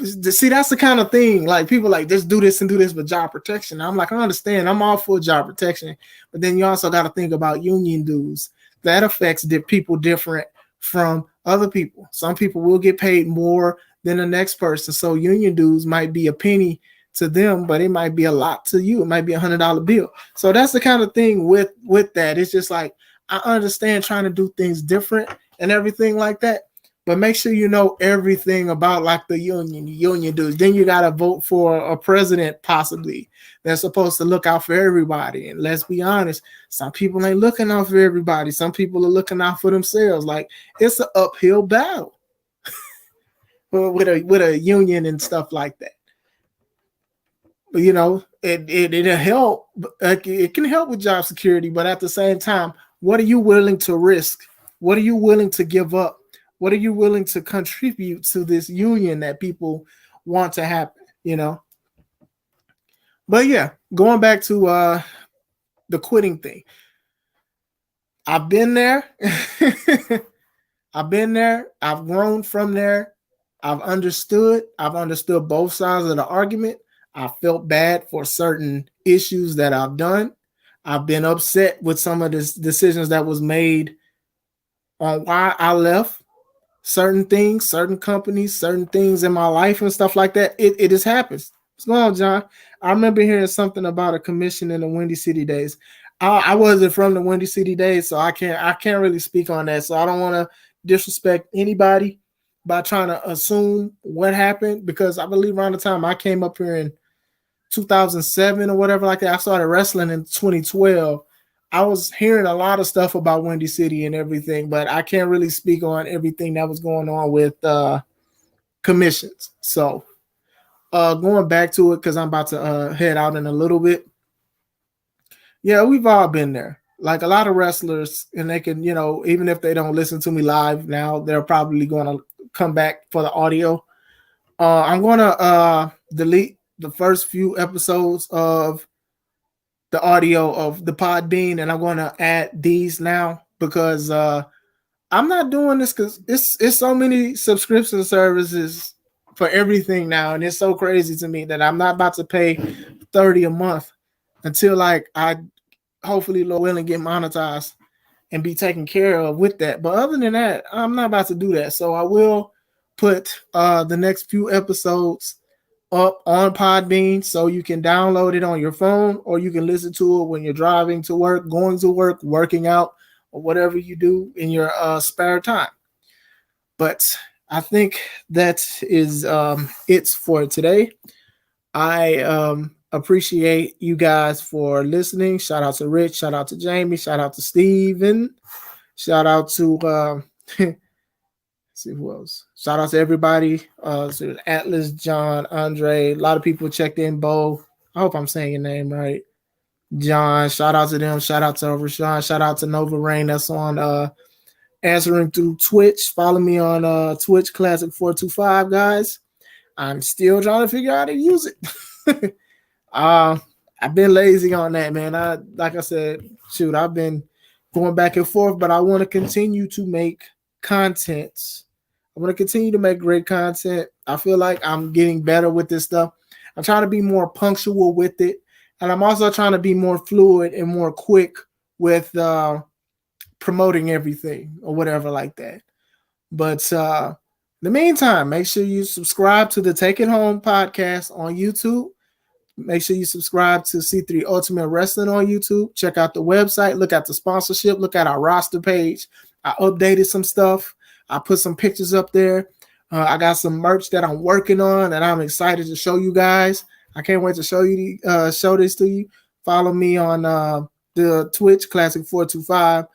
See, that's the kind of thing, like people like, just do this and do this with job protection. I'm like, I understand, I'm all for job protection, but then you also got to think about union dues. That affects people different from other people. Some people will get paid more than the next person, so union dues might be a penny to them, but it might be a lot to you. It might be $100 bill. So that's the kind of thing with that. It's just like, I understand trying to do things different and everything like that, but make sure you know everything about like the union dues. Then you got to vote for a president possibly that's supposed to look out for everybody. And let's be honest, some people ain't looking out for everybody. Some people are looking out for themselves. Like, it's an uphill battle with a union and stuff like that. But it'll help. It can help with job security, but at the same time, what are you willing to risk? What are you willing to give up? What are you willing to contribute to this union that people want to happen? But yeah, going back to the quitting thing. I've been there. I've been there. I've grown from there. I've understood both sides of the argument. I felt bad for certain issues that I've done. I've been upset with some of the decisions that was made on why I left certain things, certain companies, certain things in my life and stuff like that. It just happens. What's going on, John? I remember hearing something about a commission in the Windy City days. I wasn't from the Windy City days, so I can't really speak on that. So I don't want to disrespect anybody by trying to assume what happened, because I believe around the time I came up here in 2007 or whatever like that, I started wrestling in 2012. I was hearing a lot of stuff about Windy City and everything, but I can't really speak on everything that was going on with commissions. So going back to it, because I'm about to head out in a little bit. Yeah, we've all been there. Like a lot of wrestlers, and they can, even if they don't listen to me live now, they're probably going to come back for the audio. I'm going to delete the first few episodes of the audio of the Podbean, and I'm going to add these now, because I'm not doing this because it's so many subscription services for everything now, and it's so crazy to me that I'm not about to pay $30 a month until like I hopefully Lord willing get monetized and be taken care of with that. But other than that, I'm not about to do that. So I will put the next few episodes up on Podbean, so you can download it on your phone, or you can listen to it when you're driving to work, going to work, working out, or whatever you do in your spare time. But I think that is it for today. I appreciate you guys for listening. Shout out to Rich, shout out to Jamie, shout out to Steven, shout out to see who else. Shout out to everybody. So Atlas, John, Andre. A lot of people checked in. Bo. I hope I'm saying your name right. John. Shout out to them. Shout out to Rashawn. Shout out to Nova Rain. That's on answering through Twitch. Follow me on Twitch Classic 425, guys. I'm still trying to figure out how to use it. I've been lazy on that, man. Like I said, I've been going back and forth, but I want to continue to make content. I want to continue to make great content. I feel like I'm getting better with this stuff. I'm trying to be more punctual with it. And I'm also trying to be more fluid and more quick with promoting everything or whatever like that. But in the meantime, make sure you subscribe to the Take It Home podcast on YouTube. Make sure you subscribe to C3 Ultimate Wrestling on YouTube. Check out the website. Look at the sponsorship. Look at our roster page. I updated some stuff. I put some pictures up there. I got some merch that I'm working on that I'm excited to show you guys. I can't wait to show this to you. Follow me on the Twitch Classic 425.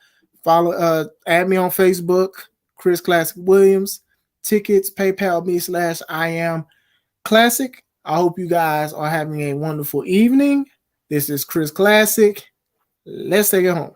Add me on Facebook, Chris Classic Williams. Tickets, PayPal me/I am Classic. I hope you guys are having a wonderful evening. This is Chris Classic. Let's take it home.